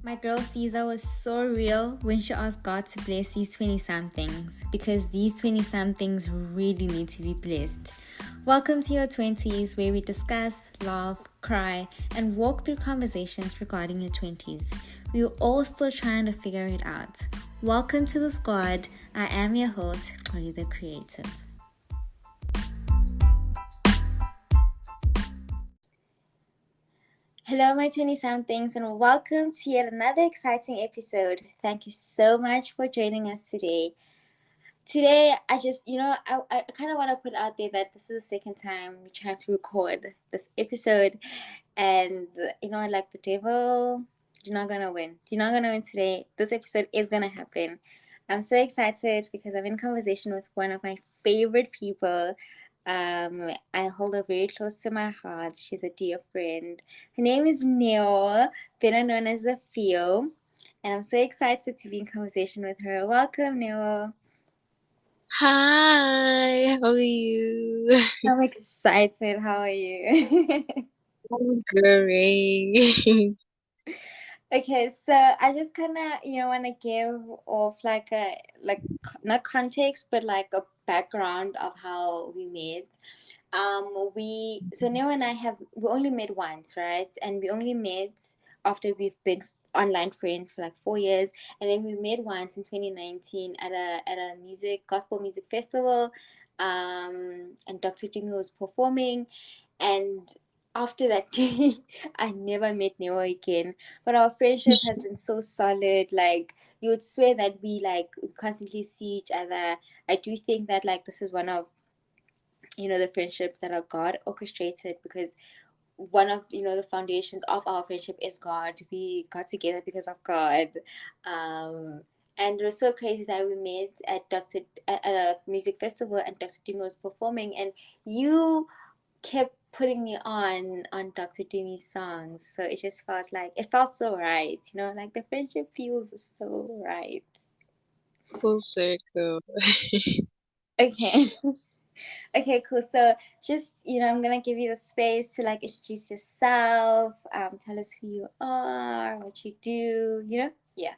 My girl Caesar was so real when she asked God to bless these 20 somethings because these 20 somethings really need to be blessed. Welcome to your 20s, where we discuss, laugh, cry, and walk through conversations regarding your 20s. We're all still trying to figure it out. Welcome to the squad. I am your host, The Creative. Hello, my 20 somethings, and welcome to yet another exciting episode. Thank you so much for joining us today. Today, I kind of want to put out there that this is the second time we're trying to record this episode, and like the devil, you're not gonna win. You're not gonna win today. This episode is gonna happen. I'm so excited because I'm in conversation with one of my favorite people. I hold her very close to my heart. She's a dear friend. Her name is Neo, better known as the Feo, and I'm so excited to be in conversation with her. Welcome, Neo. Hi, how are you? I'm excited. How are you? I'm great. Okay, so I just kind of want to give off not context but like a background of how we met. Neo and I we only met once, right? And we only met after we've been online friends for like 4 years, and then we met once in 2019 at a gospel music festival, and Dr. Jimmy was performing, and after that day, I never met Neo again. But our friendship has been so solid. Like, you would swear that we like constantly see each other. I do think that like this is one of the friendships that are God orchestrated, because one of the foundations of our friendship is God. We got together because of God. um and it was so crazy that we met at a music festival, and Dr. Dimi was performing, and you kept putting me on Dr. Dimi's songs. So it felt so right, like the friendship feels so right. Full circle. Okay. Okay, cool. So just, I'm gonna give you the space to like introduce yourself, tell us who you are, what you do, Yeah.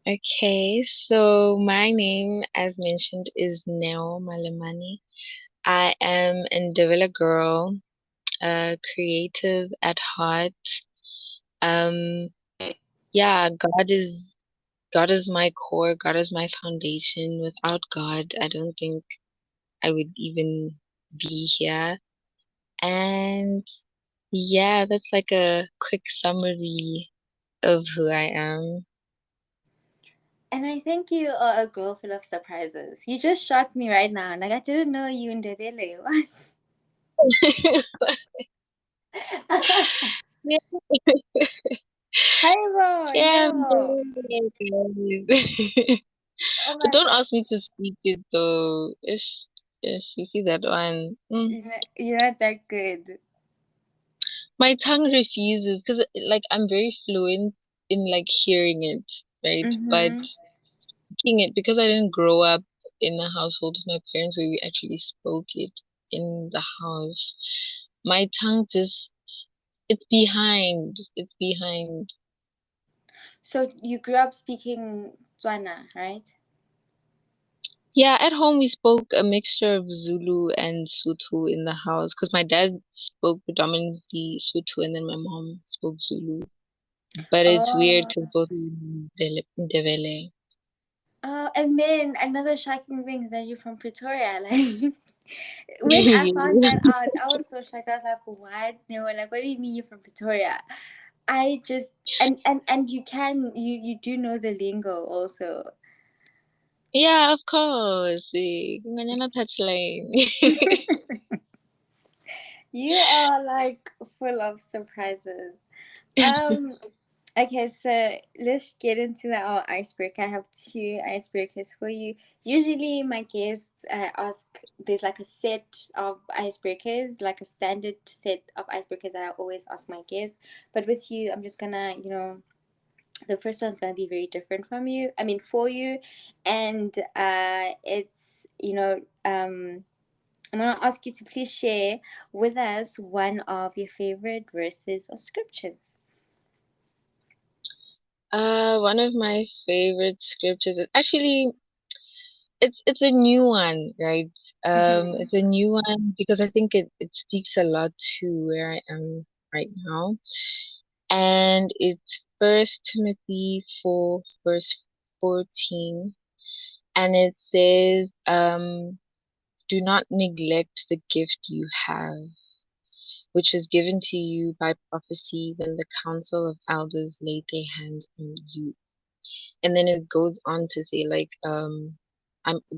Okay, so my name, as mentioned, is Nell Malemani. I am a Ndebele girl, creative at heart. Um, yeah, God is my core. God is my foundation. Without God, I don't think I would even be here. And yeah, that's like a quick summary of who I am. And I think you are a girl full of surprises. You just shocked me right now. Like, I didn't know you in Ndebele. What? Yeah, Hi, bro. yeah, I'm No. doing it. Oh But my don't God. ask me to speak it though. Ish, you see that one? You're not that good. My tongue refuses because like I'm very fluent in like hearing it, right? But Mm-hmm. speaking it, because I didn't grow up in a household with my parents where we actually spoke it in the house, my tongue just it's behind. It's behind. So you grew up speaking Tswana, right? Yeah, at home we spoke a mixture of Zulu and Sotho in the house because my dad spoke predominantly Sotho and then my mom spoke Zulu. But it's weird Oh. because both Ndebele. And then another shocking thing is that you're from Pretoria. Like, when I found that out, I was so shocked. I was like, "What?" They were like, "What do you mean you're from Pretoria?" I just and you do know the lingo also. Yeah, of course. Nganyana touchline. You are like full of surprises. Um, okay, so let's get into our icebreaker. I have two icebreakers for you. Usually, my guests ask, there's like a set of icebreakers, like a standard set of icebreakers that I always ask my guests. But with you, I'm just gonna, the first one's gonna be very different from you. I mean, for you, and it's, I'm gonna ask you to please share with us one of your favorite verses or scriptures. One of my favorite scriptures is actually it's a new one, right? Mm-hmm. It's a new one because I think it speaks a lot to where I am right now. And it's First Timothy 4, verse 14. And it says, do not neglect the gift you have, which was given to you by prophecy when the council of elders laid their hands on you. And then it goes on to say, like,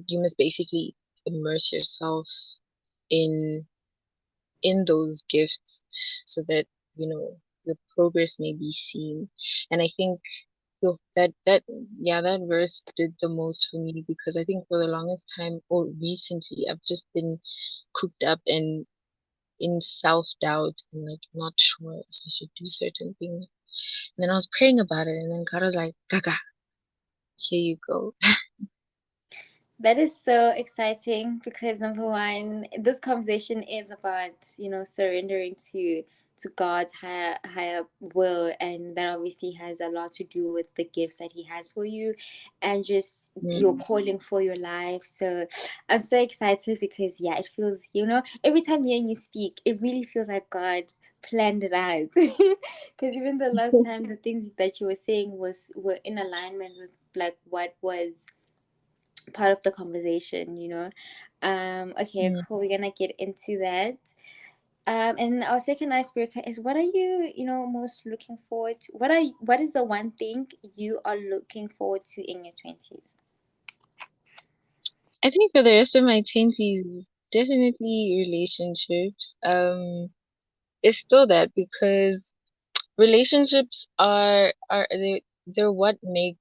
you must basically immerse yourself in those gifts so that your progress may be seen. And I think that yeah, that verse did the most for me because I think for the longest time or recently I've just been cooped up and in self-doubt and like not sure if I should do certain things. And then I was praying about it, and then God was like, Gaga, here you go. That is so exciting because number one, this conversation is about, surrendering to God's higher will, and that obviously has a lot to do with the gifts that He has for you and just your Mm. calling for your life. So I'm so excited because yeah, it feels, every time hearing you speak, it really feels like God planned it out. Because even the last time the things that you were saying were in alignment with like what was part of the conversation. Okay, Mm. cool. We're gonna get into that. And our second icebreaker is, what are you, most looking forward to? What is the one thing you are looking forward to in your 20s? I think for the rest of my 20s, definitely relationships. It's still that because relationships are they're what makes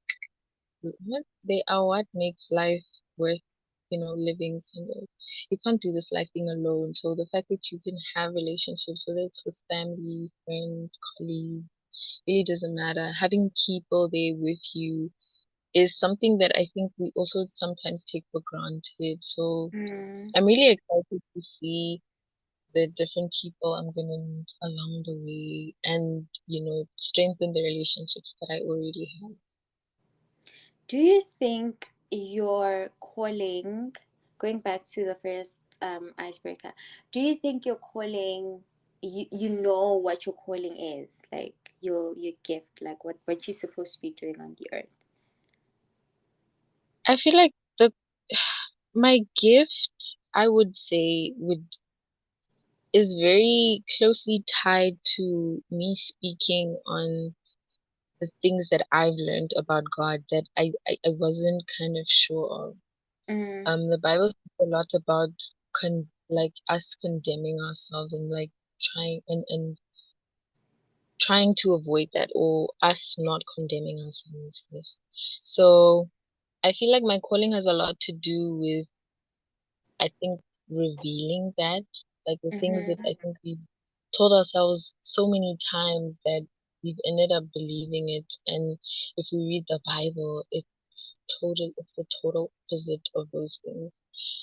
life worth, living kind of. You can't do this life thing alone. So the fact that you can have relationships, whether it's with family, friends, colleagues, really doesn't matter. Having people there with you is something that I think we also sometimes take for granted. So Mm. I'm really excited to see the different people I'm gonna meet along the way and, strengthen the relationships that I already have. Do you think your calling, going back to the first icebreaker, do you think your calling, you know what your calling is, like your gift, like what you're supposed to be doing on the earth? I feel like the my gift, I would say, would is very closely tied to me speaking on the things that I've learned about God that I wasn't kind of sure of. Mm. The Bible speaks a lot about like us condemning ourselves and like trying to avoid that or us not condemning ourselves. Yes. So I feel like my calling has a lot to do with, I think, revealing that, like the things that I Mm-hmm. think we've told ourselves so many times that we've ended up believing it. And if we read the Bible, it's the total opposite of those things.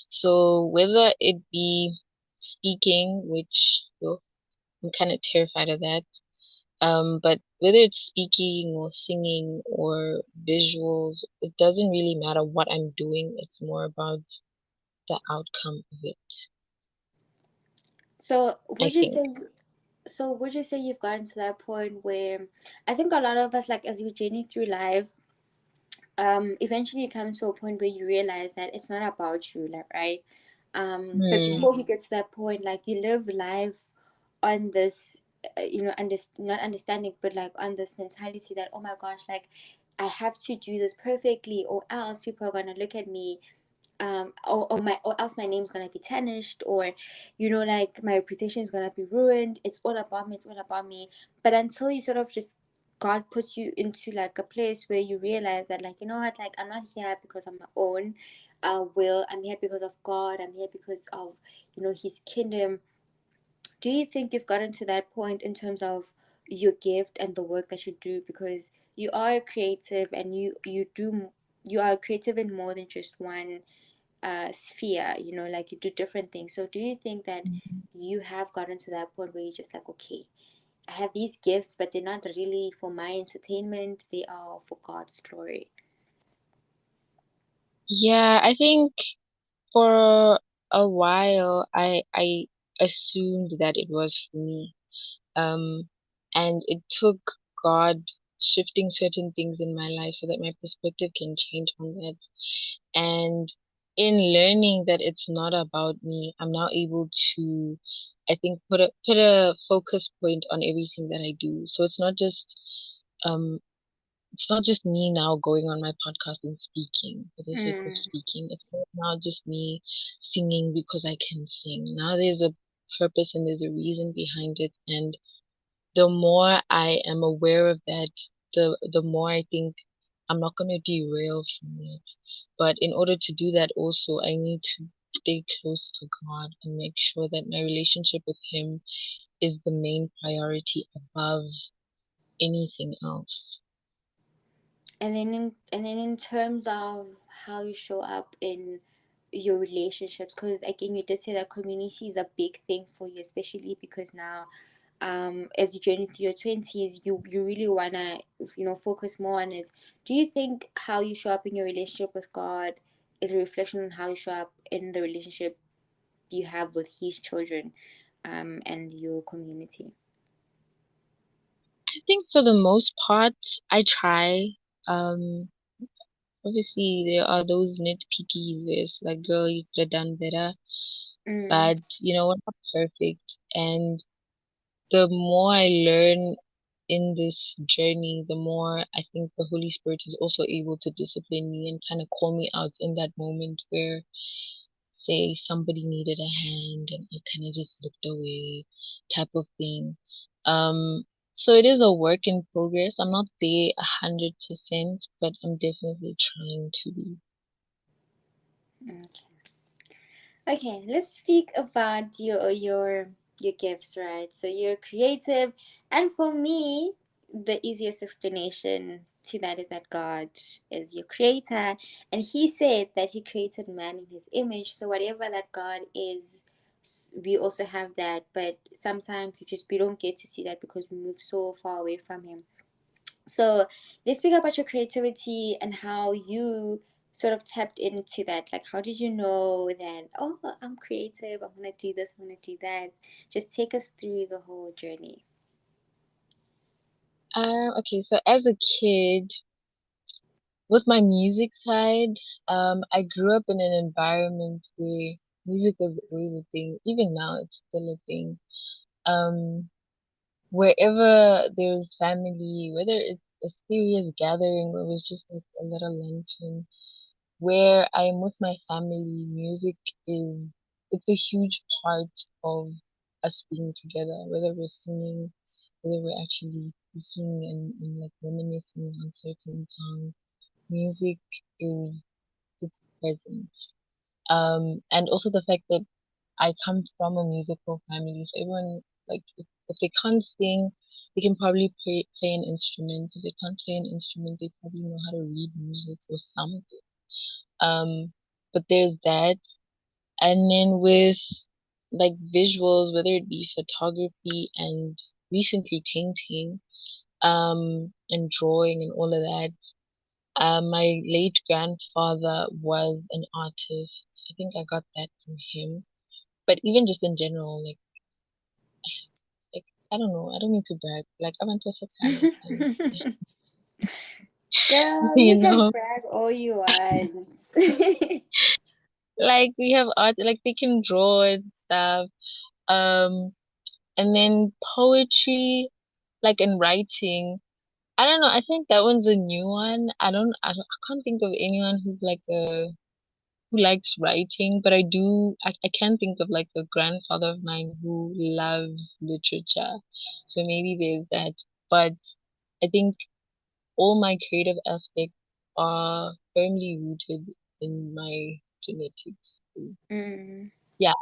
So whether it be speaking, which I'm kind of terrified of that, but whether it's speaking or singing or visuals, it doesn't really matter what I'm doing. It's more about the outcome of it, So I would you think. say you've gotten to that point where I think a lot of us, like as we journey through life, eventually you come to a point where you realize that it's not about you, like, right? But Hmm. before we get to that point, like you live life on this, not understanding, but like on this mentality that, oh my gosh, like I have to do this perfectly, or else people are gonna look at me, or else my name's gonna be tarnished, or like my reputation is gonna be ruined. It's all about me, it's all about me. But until you sort of just, God puts you into like a place where you realize that, like, you know what, like I'm not here because of my own will. I'm here because of God. I'm here because of His kingdom. Do you think you've gotten to that point in terms of your gift and the work that you do? Because you are creative, and you are creative in more than just one sphere, like you do different things. So do you think that you have gotten to that point where you're just like, okay, have these gifts, but they're not really for my entertainment. They are for God's glory. Yeah, I think for a while I assumed that it was for me. Um, and it took God shifting certain things in my life so that my perspective can change on that. And in learning that it's not about me, I'm now able to, I think, put a focus point on everything that I do. So um it's not just me now going on my podcast and speaking for the sake of Mm. speaking. It's not now just me singing because I can sing. Now there's a purpose and there's a reason behind it. And the more I am aware of that, the more I think I'm not going to derail from it. But in order to do that also, I need to stay close to God and make sure that my relationship with Him is the main priority above anything else. And then in terms of how you show up in your relationships, because again you did say that community is a big thing for you, especially because now as you journey through your 20s, you really wanna, focus more on it. Do you think how you show up in your relationship with God is a reflection on how you show up in the relationship you have with His children, and your community? I think for the most part, I try. Um, Obviously, there are those nitpickies where it's like, girl, you could have done better. Mm. But, we're not perfect. And the more I learn in this journey, the more I think the Holy Spirit is also able to discipline me and kind of call me out in that moment where, say, somebody needed a hand and I kind of just looked away, type of thing. So it is a work in progress. I'm not there 100%, but I'm definitely trying to be. Okay. Okay, let's speak about your gifts, right? So you're creative, and for me, the easiest explanation to that is that God is your creator, and He said that He created man in His image. So whatever that God is, we also have that. But sometimes we don't get to see that because we move so far away from Him. So let's speak about your creativity and how you sort of tapped into that. Like, how did you know that, oh, I'm creative, I'm gonna do this, I'm gonna do that? Just take us through the whole journey. Okay, so as a kid, with my music side, I grew up in an environment where music was always a thing. Even now, it's still a thing. Um, Wherever there's family, whether it's a serious gathering or it's just like a little luncheon, where I'm with my family, music is it's a huge part of us being together, whether we're singing, whether we're actually speaking and like reminiscing on certain songs. Music is it's present. And also the fact that I come from a musical family, so everyone like if they can't sing, they can probably play an instrument. If they can't play an instrument, they probably know how to read music or something. But there's that, and then with like visuals, whether it be photography and recently painting, and drawing and all of that. My late grandfather was an artist. I think I got that from him. But even just in general, like I don't know, I don't mean to brag. Like I went to Sakala and Girl, you you can know, brag all you want. like we have art, like they can draw and stuff. Um, and then poetry, like in writing. I don't know. I think that one's a new one. I can't think of anyone who's like a who likes writing, but I can think of like a grandfather of mine who loves literature. So maybe there's that. But I think all my creative aspects are firmly rooted in my genetics. So, Mm. yeah,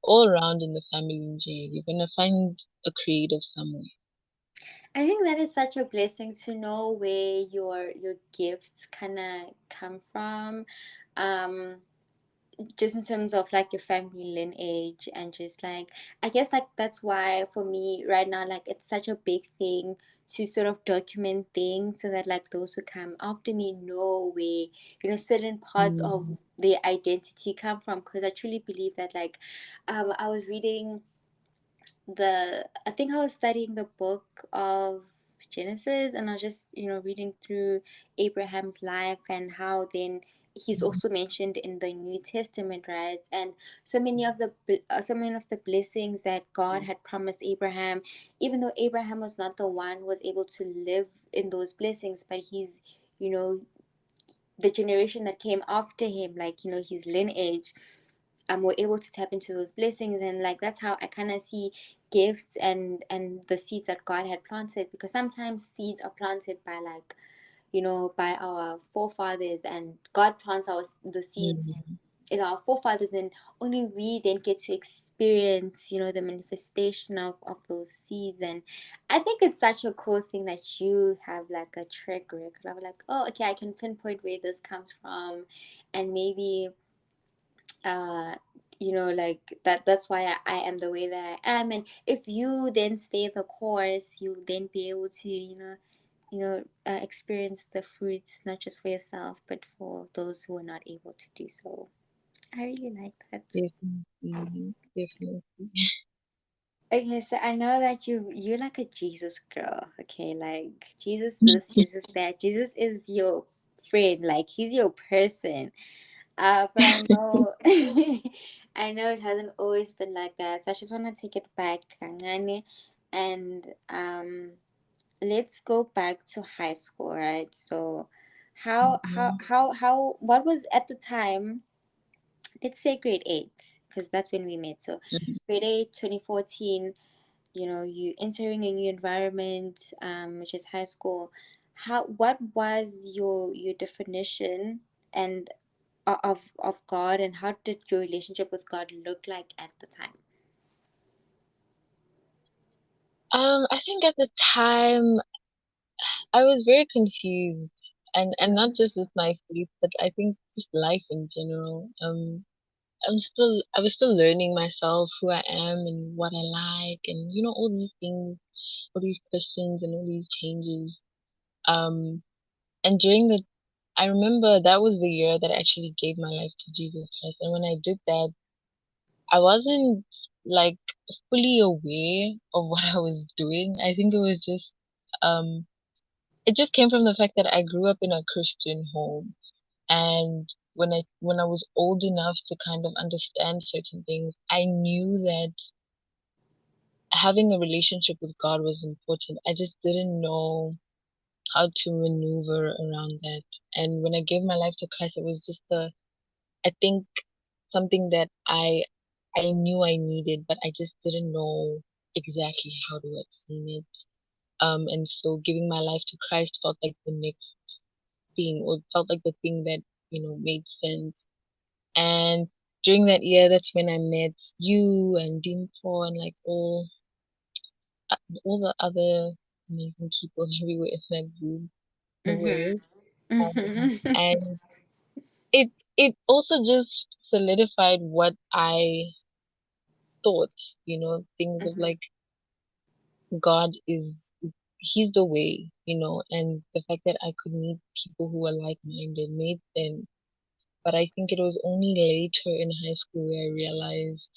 all around in the family in J, you're gonna find a creative somewhere. I think that is such a blessing to know where your gifts kind of come from. Um, just in terms of like your family lineage, and just like, I guess like that's why for me right now, like it's such a big thing to sort of document things so that like those who come after me know where, certain parts of Mhm. their identity come from, because I truly believe that like, I was reading I think I was studying the book of Genesis, and I was just, reading through Abraham's life and how then he's also mentioned in the New Testament, right? And so many of the blessings that God had promised Abraham, even though Abraham was not the one who was able to live in those blessings, but he's, you know, the generation that came after him, like, his lineage, were able to tap into those blessings. And like that's how I kind of see gifts and the seeds that God had planted, because sometimes seeds are planted by like, by our forefathers, and God plants the seeds Mhm. in our forefathers, and only we then get to experience, the manifestation of those seeds. And I think it's such a cool thing that you have like a track record of like, oh, okay, I can pinpoint where this comes from, and maybe uh like that's why I am the way that I am. And if you then stay the course, you then be able to, experience the fruits, not just for yourself but for those who are not able to do so. I really like that. Definitely, definitely. Okay, so I know that you're like a Jesus girl. Okay, like Jesus this, Jesus that. Jesus is your friend, like he's your person. But I know, I know it hasn't always been like that. So I just want to take it back, kancane, and let's go back to high school, right? So, Mhm. what was at the time? Let's say grade eight, because that's when we met. So, Mhm. grade eight, 2014. You entering a new environment, which is high school. What was your definition and of God, and how did your relationship with God look like at the time? I think at the time I was very confused, and not Mm-hmm. just with my faith, but I think just life in general. I was still learning myself, who I am and what I like, and all these things, all these questions and all these changes. Um, and I remember that was the year that I actually gave my life to Jesus Christ, and when I did that, I wasn't like fully aware of what I was doing. I think um, it just came from the fact that I grew up in a Christian home, and when I was old enough to kind of understand certain things, I knew that having a relationship with God was important. I just didn't know how to maneuver around that. And when I gave my life to Christ, it was just I think something that I knew I needed, but I just didn't know exactly how to attain it. And so giving my life to Christ felt like the next thing, or felt like the thing that, made sense. And during that year, that's when I met you and Dimpo and like all the other amazing people that we were in that group with. Mm-hmm. Mm-hmm. And it also just solidified what I thought, things of Mm-hmm. like God is He's the way, and the fact that I could meet people who were like-minded made sense. But I think it was only later in high school where I realized,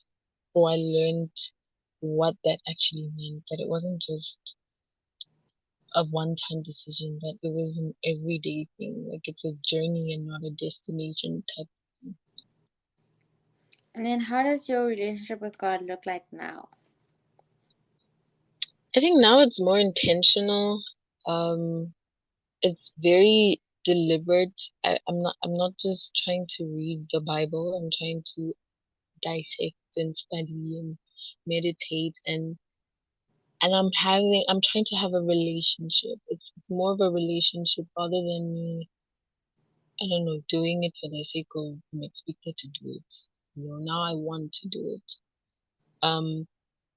or I learned what that actually meant, that it wasn't just a one-time decision, that it was an everyday thing, like it's a journey and not a destination type thing. And then how does your relationship with God look like now? I think now it's more intentional. Um, it's very deliberate. I'm not just trying to read the Bible. I'm trying to dissect and study and meditate, and I'm trying to have a relationship. It's more of a relationship rather than me, I don't know, doing it for the sake of I'm expected to do it. Now I want to do it. Um,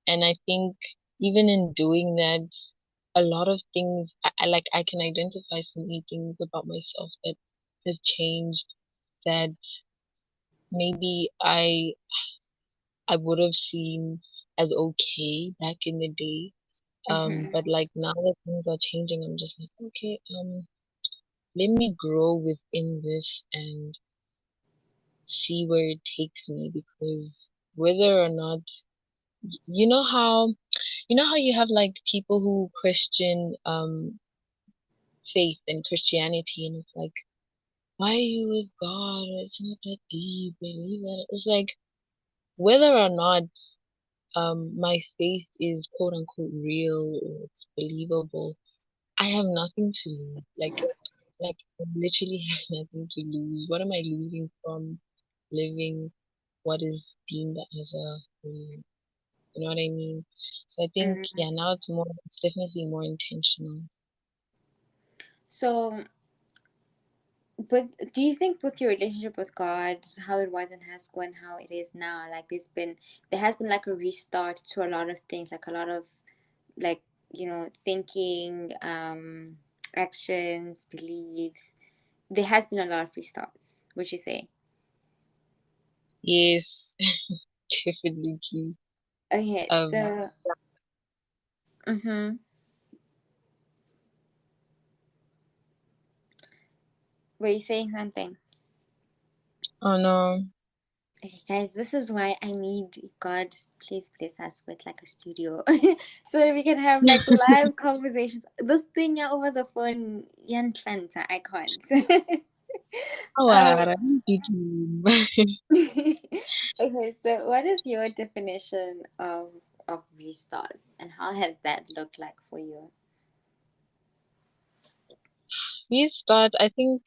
and I think even in doing that, a lot of things I can identify so many things about myself that have changed, that maybe I would have seen as okay back in the day. Mm-hmm. But like now that things are changing, I'm just like, okay, let me grow within this and see where it takes me, because whether or not, you know how, you have like people who question faith and Christianity, and it's like, why are you with God? It's not that deep. Believe that. It's like, whether or not my faith is quote unquote real or it's believable, I have nothing to lose. Like I literally have nothing to lose. What am I losing from living what is deemed as a holy? You know what I mean? So I think, Mm. yeah, now it's definitely more intentional. So, but do you think with your relationship with God, how it was in high school and how it is now, like there has been like a restart to a lot of things, like a lot of like thinking, actions, beliefs. There has been a lot of restarts. Would you say? Yes, definitely. Okay, Um, so mm-hmm. Were you saying something? oh no. Okay, guys, this is why I need God. Please bless us with like a studio, so that we can have like live conversations. This thing yeah, over the phone, yan tlanta, I can't. um, Awara, YouTube. okay, so what is your definition of restarts, and how has that looked like for you? We start, I think,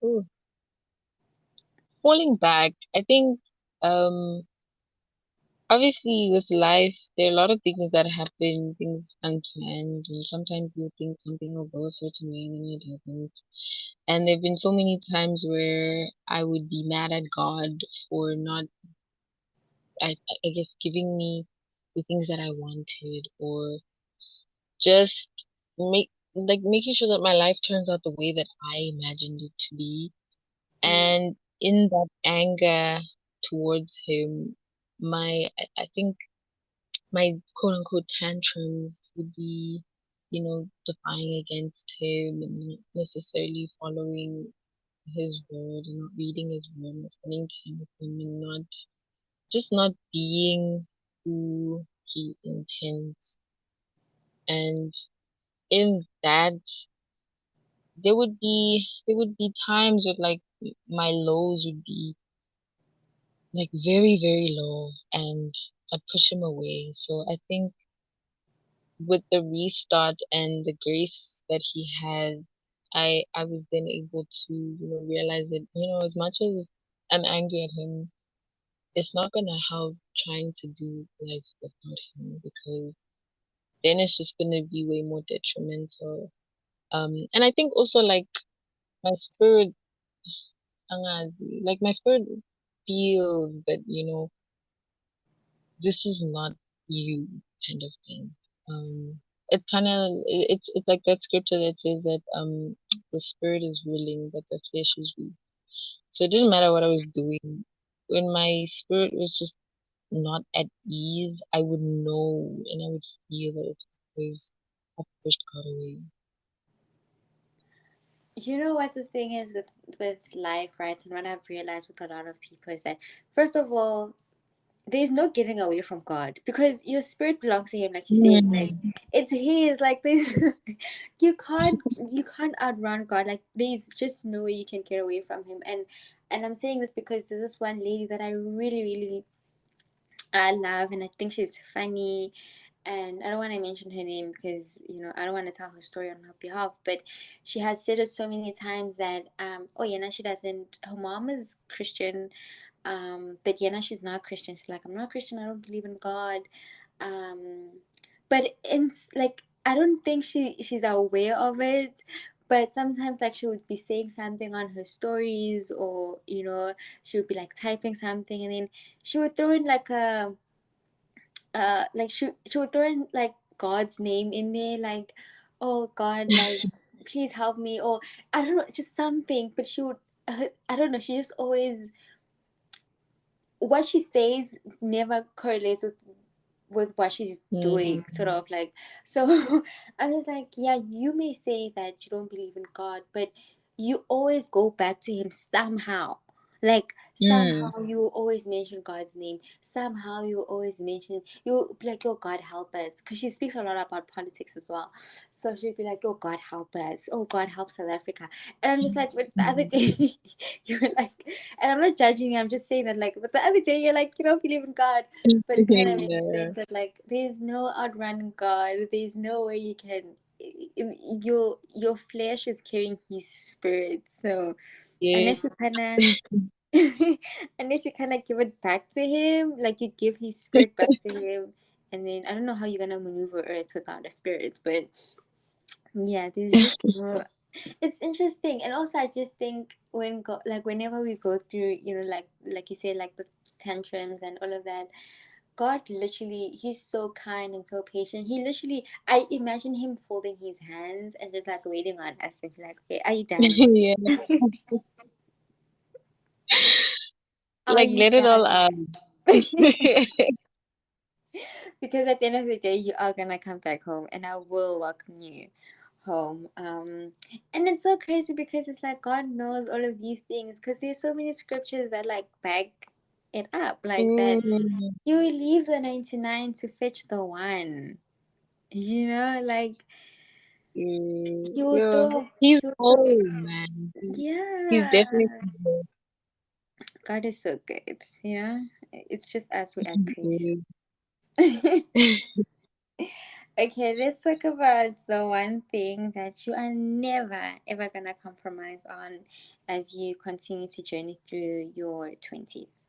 ooh, falling back. I think, um, obviously with life, there are a lot of things that happen, things unplanned, and sometimes you think something will go a certain way and then it doesn't. And there've been so many times where I would be mad at God for not, I guess, giving me the things that I wanted, or just making sure that my life turns out the way that I imagined it to be. Mm, And in that anger towards him, I think my quote unquote tantrums would be, defying against him and not necessarily following his word and not reading his word, not spending time with him, and not being who he intends. And in that, there would be times with like my lows would be like very, very low, and I'd push him away. So I think with the restart and the grace that he has, I was then able to, realize that, as much as I'm angry at him, it's not gonna help trying to do life without him, because then it's just gonna be way more detrimental. And I think also like my spirit, like my spirit feels that, this is not you kind of thing. It's kind of it's like that scripture that says that the spirit is willing but the flesh is weak. So it didn't matter what I was doing. When my spirit was just not at ease, I would know and I would feel that it's because I pushed God away. you know what the thing is with life, right? And what I've realized with a lot of people is that, first of all, there's no getting away from God, because your spirit belongs to Him, like you said. Like Mm. it's His. Like there's you can't outrun God. Like there's just no way you can get away from Him. And I'm saying this because there's this one lady that I really really I love, and I think she's funny. And I don't want to mention her name because I don't want to tell her story on her behalf. But she has said it so many times that oh yeah, now she doesn't. Her mom is Christian, but yeah, now she's not Christian. She's like, I'm not Christian. I don't believe in God. Um, but in like, I don't think she's aware of it. But sometimes, like, she would be saying something on her stories, or she would be like typing something, and then she would throw in like like she would throw in like God's name in there, like, oh God, like please help me, or I don't know, just something. But she would, I don't know, she just always what she says never correlates with what she's doing, sort Mm, of like. So I'm just like, yeah, you may say that you don't believe in God, but you always go back to him somehow. Like mm, somehow you always mention God's name. Somehow you always mention, you be like, "Yo, God help us," because she speaks a lot about politics as well. So she'd be like, "Oh, God help us. Oh, God help South Africa." And I'm just like, but the other mm. day you were like, and I'm not judging you, I'm just saying that, like, but the other day you're like, you don't believe in God. But it kind of makes Yeah. sense that, like, there's no outrunning God. There's no way you can. Your flesh is carrying His spirit. So Yeah. unless you kind of unless you kind of give it back to Him, like you give His spirit back to Him, and then I don't know how you're gonna maneuver Earth without a spirit, but yeah, there's just no. It's interesting, and also I just think like whenever we go through, like you say, like the tantrums and all of that, God literally, He's so kind and so patient. He literally, I imagine Him folding His hands and just like waiting on us and be like, okay, are you done? Yeah. Are Like you let it all done? out. Because at the end of the day, you are gonna come back home, and I will welcome you home. And it's so crazy because it's like God knows all of these things because there's so many scriptures that like back it up, like that. Mm, You will leave the 99 to fetch the one. Like you will yeah. throw, He's you will throw. whole, man. He's Yeah, definitely whole. God is so good. It's just us who act crazy. He sometimes. is. Okay, let's talk about the one thing that you are never ever gonna compromise on as you continue to journey through your 20s.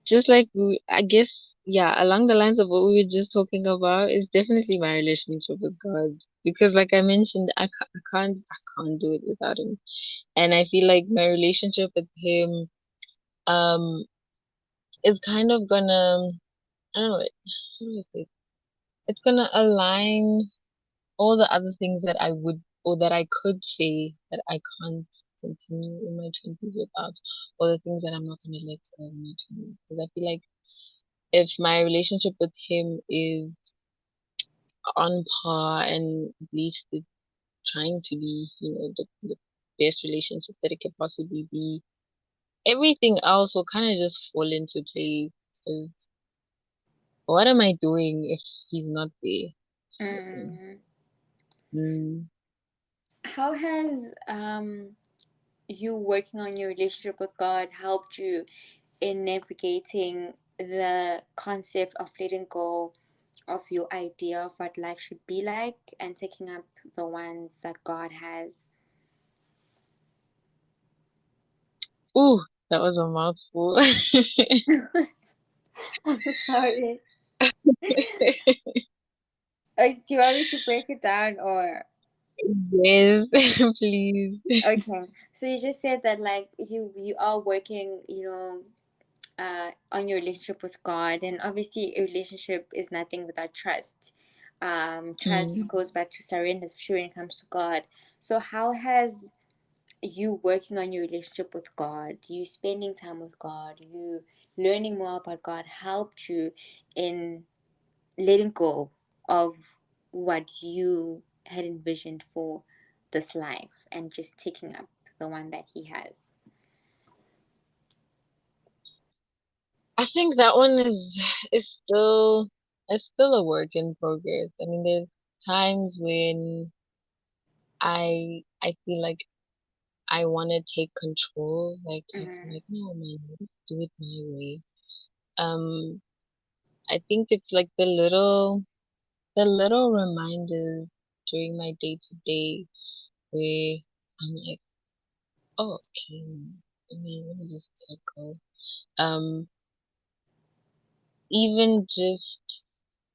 Just like I guess, yeah, along the lines of what we were just talking about, is definitely my relationship with God. Because, like I mentioned, I can't do it without Him. And I feel like my relationship with Him, um, is kind of gonna, I don't know, how do I say it? It's gonna align all the other things that I would or that I could say that I can't continue in my 20s without, or the things that I'm not gonna let go in my 20s. Because I feel like if my relationship with him is on par and at least it's trying to be, the best relationship that it could possibly be, everything else will kind of just fall into place. 'Cause what am I doing if he's not there? Kind of thing. Mm. Mm. How has you working on your relationship with God helped you in navigating the concept of letting go of your idea of what life should be like and taking up the ones that God has? Ooh, that was a mouthful. I'm sorry. Do you want me to break it down or? Yes, please. Okay, so you just said that like you are working, on your relationship with God, and obviously a relationship is nothing without trust. Trust Mm. goes back to surrender, especially when it comes to God. So how has you working on your relationship with God, you spending time with God, you learning more about God helped you in letting go of what you had envisioned for this life and just taking up the one that He has? I think that one is still a work in progress. I mean, there's times when I feel like I want to take control. Like I'm Mm-hmm. like, no, man, let's do it my way. Um, I think it's like the little reminders during my day to day where I'm like, oh, okay, I mean, let me just let it go. Um, even just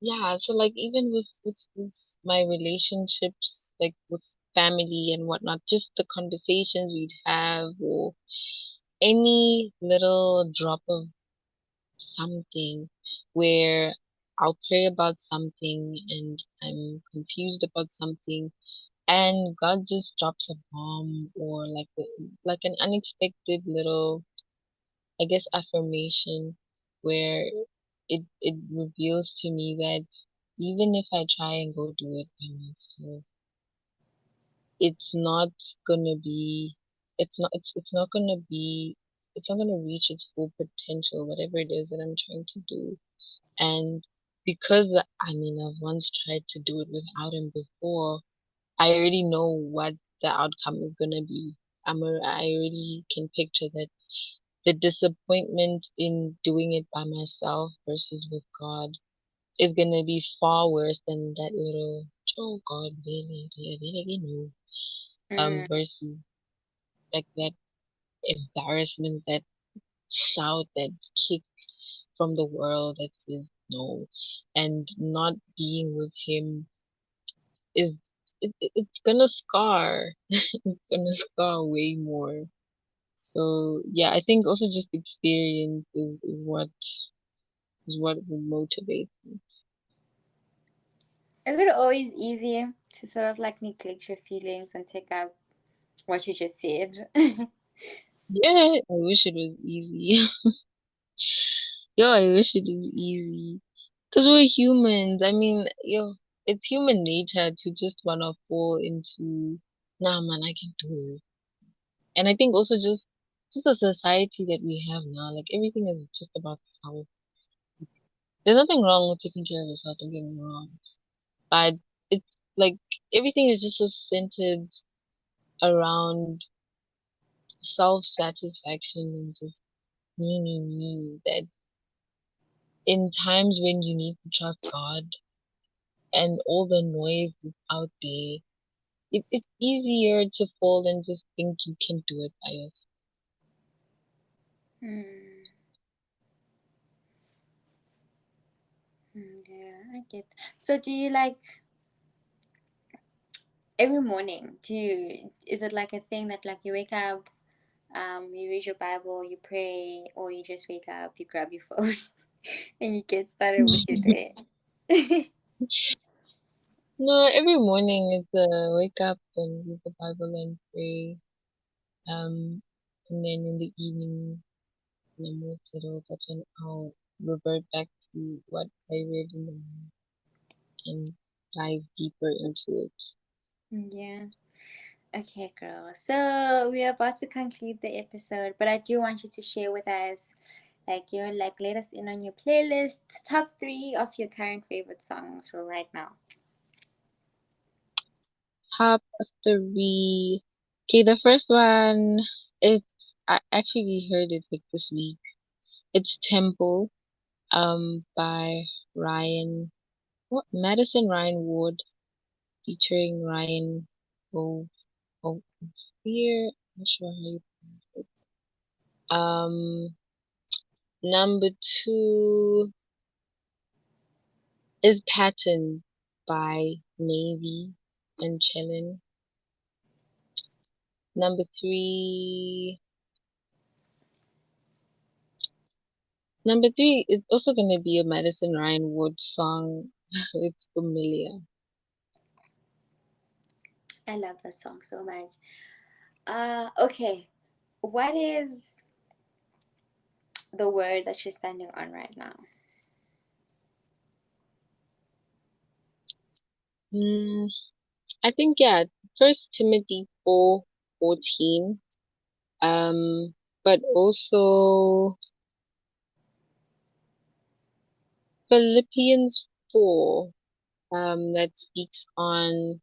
Yeah, so like even with my relationships, like with family and whatnot, just the conversations we'd have, or any little drop of something where I'll pray about something and I'm confused about something, and God just drops a bomb or like an unexpected little I guess, affirmation where it reveals to me that even if I try and go do it by myself, it's not gonna be it's not gonna be it's not gonna reach its full potential, whatever it is that I'm trying to do. And because I mean I've once tried to do it without him before, I already know what the outcome is gonna be. I already can picture that the disappointment in doing it by myself versus with God is gonna be far worse than that little oh God really really you know Mm, versus like that embarrassment, that shout, that kick from the world that says no, and not being with him is it's gonna scar. It's gonna scar way more. So yeah, I think also just experience is what will motivate me. is it always easy to sort of like neglect your feelings and take up what you just said? Yeah, I wish it was easy. Yo, I wish it was easy. Because we're humans. I mean, yo, it's human nature to just wanna fall into, nah, man, I can do it. And I think also just the society that we have now, like everything is just about self. There's nothing wrong with taking care of yourself, don't get me wrong. But it's like everything is just so centered around self-satisfaction and just me, that in times when you need to trust God and all the noise is out there, it's easier to fall and just think you can do it by yourself. Hmm. Yeah, I get. So, do you like every morning? Do you is it like a thing that like you wake up, you read your Bible, you pray, or you just wake up, you grab your phone, and you get started with your day? No, every morning is wake up and read the Bible and pray. And then in the evening, when I'm more settled, that's when I'll revert back to what I read in the morning and dive deeper into it. Yeah. Okay, girl. So we're about to conclude the episode, but I do want you to share with us, like, like let us in on your playlist, top three of your current favorite songs for right now. Top three. Okay, the first one is I actually heard it like this week. It's Temple, by Ryan, what, Madison Ryan Ward, featuring Ryan O Ophir. Not sure how you pronounce it. Number two is Pattern by Navy and Chillin. Number three, number three is also gonna be a Madison Ryan Wood song. It's familiar. I love that song so much. Okay. What is the word that you're standing on right now? Mm, I think yeah, First Timothy 4:14. But also Philippians 4. That speaks on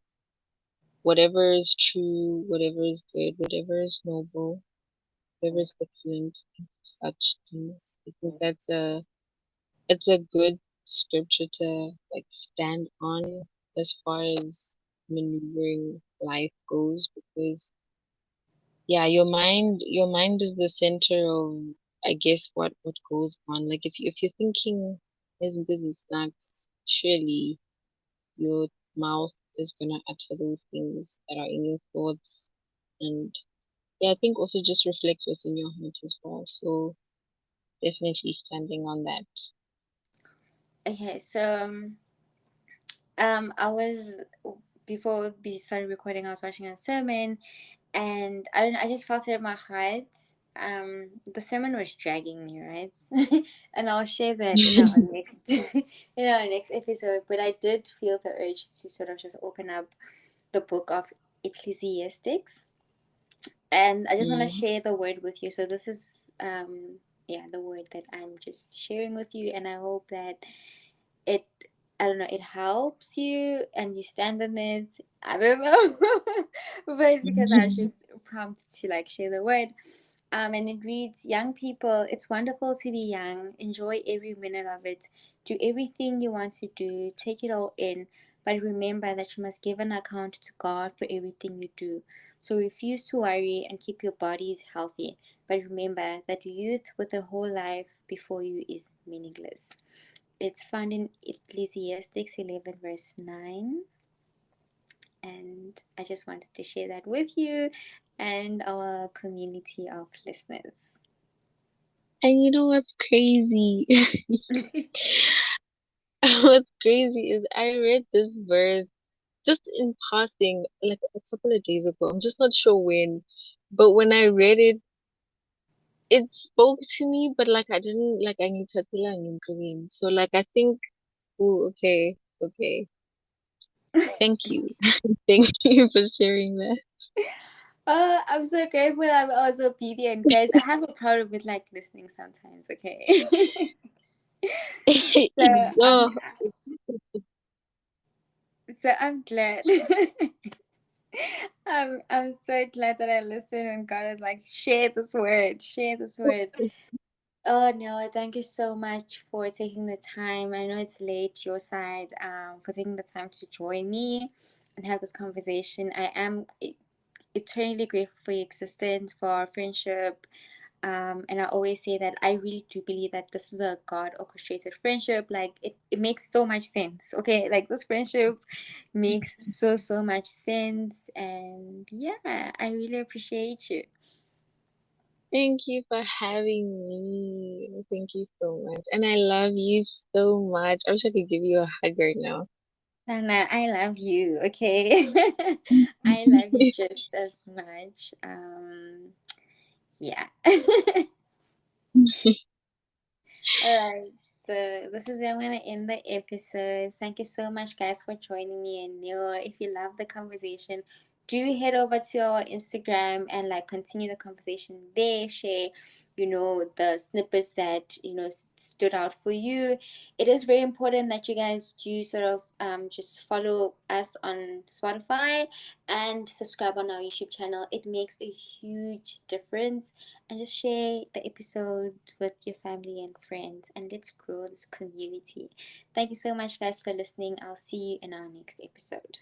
whatever is true, whatever is good, whatever is noble, whatever is excellent, such things. I think it's a good scripture to like stand on as far as maneuvering life goes, because yeah, your mind is the center of, I guess, what goes on. Like if you're thinking as business snacks, surely your mouth is gonna utter those things that are in your thoughts. And yeah, I think also just reflects what's in your heart as well. So definitely standing on that. Okay, so I was before we started recording, I was watching a sermon, and I don't. I just felt it in my heart. the sermon was dragging me, right? And I'll share that in our next in our next episode. But I did feel the urge to sort of just open up the book of Ecclesiastics, and I just want to Mm. share the word with you. So this is yeah, the word that I'm just sharing with you, and I hope that it, I don't know, it helps you and you stand on it. I don't know. But because I was just prompted to like share the word. And it reads, young people, it's wonderful to be young. Enjoy every minute of it. Do everything you want to do. Take it all in. But remember that you must give an account to God for everything you do. So refuse to worry and keep your bodies healthy. But remember that youth with a whole life before you is meaningless. It's found in Ecclesiastes 11, verse 9. And I just wanted to share that with you and our community of listeners. And you know what's crazy? What's crazy is I read this verse just in passing like a couple of days ago. I'm just not sure when, but when I read it, it spoke to me, but like I didn't like I need to in green. So like I think, oh, okay, okay. Thank you. Thank you for sharing that. Oh, I'm so grateful I'm also obedient, guys. I have a problem with like listening sometimes, okay? So Oh, I'm glad. I'm so glad that I listened and God is like, share this word, share this word. Oh no, thank you so much for taking the time. I know it's late your side, for taking the time to join me and have this conversation. I am eternally grateful for your existence, for our friendship. And I always say that I really do believe that this is a God orchestrated friendship. Like it makes so much sense. Okay, like this friendship makes so much sense. And yeah, I really appreciate you. thank you for having me. Thank you so much. And I love you so much. I wish I could give you a hug right now. Sana, I love you. Okay, I love you just as much. Yeah. All right. So this is where I'm gonna end the episode. Thank you so much, guys, for joining me. And if you love the conversation, do head over to our Instagram and like continue the conversation there. Share, the snippets that stood out for you. It is very important that you guys do sort of just follow us on Spotify and subscribe on our YouTube channel. It makes a huge difference, and just share the episode with your family and friends, and let's grow this community. Thank you so much, guys, for listening. I'll see you in our next episode.